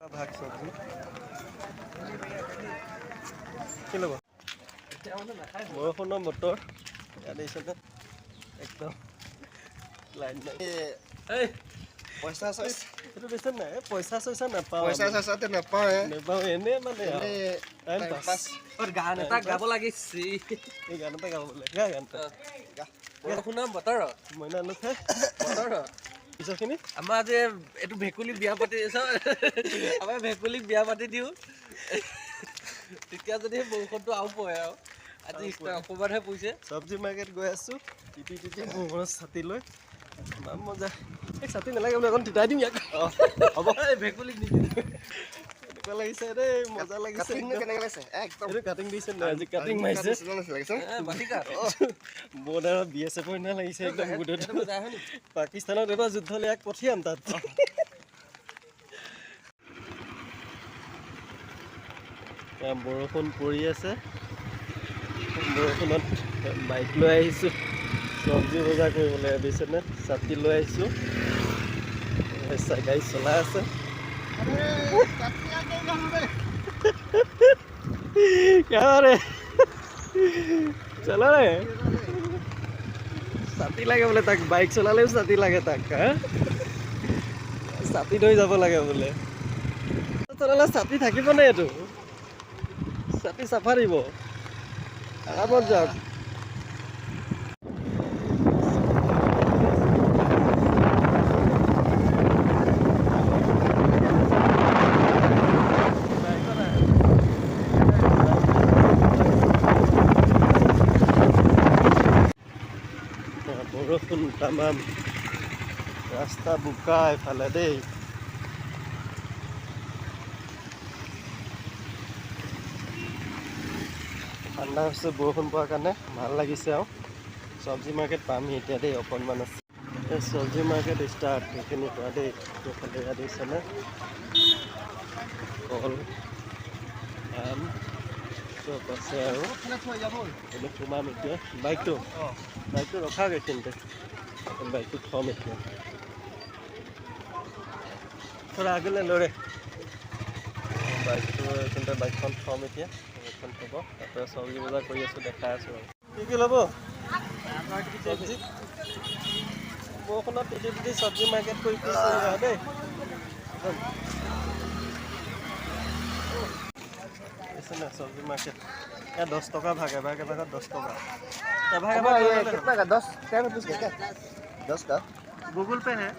ভাগ সবজি কি ল'ব বৰষুণৰ বতৰ ইয়াত দেখিছেনে একদম লাইন নাই পইচা চইচ এইটো দিছে নাই পইচা চইচা নাপাওঁ পইচা চইচাতে নাপাওঁ নাপাওঁ এনেই মানে টাইম পাছ গান এটা গাব লাগিছে এই গান এটা গাব লাগে গা গান এটা বৰষুণৰ বতৰ মইনা নুঠে বতৰ পিছৰখিনি আমাৰ যে এইটো ভেকুলী বিয়া পাতি আমাৰ ভেকুলীক বিয়া পাতি দিওঁ তেতিয়া যদি বৰষুণটো আৰু পৰে আৰু আজি অকণমানহে পৰিছে চব্জি মাৰ্কেট গৈ আছোঁ টিপি বৰষুণৰ ছাতি লৈ ইমান মজা এই ছাতি নালাগে বোলে অকণ তিতাই দিম ইয়াক হ'ব ভেকুলীক নিদিওঁ এনেকুৱা লাগিছে দেই মজা লাগিছে এইটো কাটিং দিছে নাই আজি কাটিং মাৰিছে বৰ্ডাৰত BSF ৰ নিচিনা লাগিছে একদম গোটেই পাকিস্তানত এবাৰ যুদ্ধ লৈ ইয়াক পঠিয়াম তাত বৰষুণ পৰি আছে বৰষুণত বাইক লৈ আহিছোঁ চব্জি বজাৰ কৰিবলৈ দিছেনে ছাতি লৈ আহিছোঁ গাড়ী চলাই আছে চলা রে ছাতি লাগে বোলে তাক বাইক চলালেও ছাতি লাগে তাক ছাতি লৈ যাব লাগে বোলে চলালে ছাতি থাকিব নে এইটো ছাতি চাফা দিব আৰামত যাওক বৰষুণ তামাম ৰাস্তা বোকা এফালে দেই ঠাণ্ডা হৈছে বৰষুণ পোৱাৰ কাৰণে ভাল লাগিছে আৰু চব্জি মাৰ্কেট পামহি এতিয়া দেই অকণমান আছে এই চব্জি মাৰ্কেট ষ্টাৰ্ট সেইখিনি পৰা দেই এইফালে ইয়াত দিছেনে কল আম চব আছে আৰু এইটো সোমাম এতিয়া বাইকটো ৰখা এইখিনিতে বাইকটো থ'ম এতিয়া থোৰা আগলৈ লৰে বাইকটো এইখিনিতে বাইকখন থ'ম এতিয়া এইখন থ'ব তাতে চব্জি বজাৰ কৰি আছোঁ দেখাই আছোঁ আৰু কি ল'ব চব্জি বৰষুণত তিতি চব্জি মাৰ্কেট কৰি ফুৰিছোঁ দেই চব্জি মাৰ্কেট ইয়াত 10 টকা ভাগ এভাগ এভাগত 10 টকা এভাগ এভাগ 10 गुगल पे है।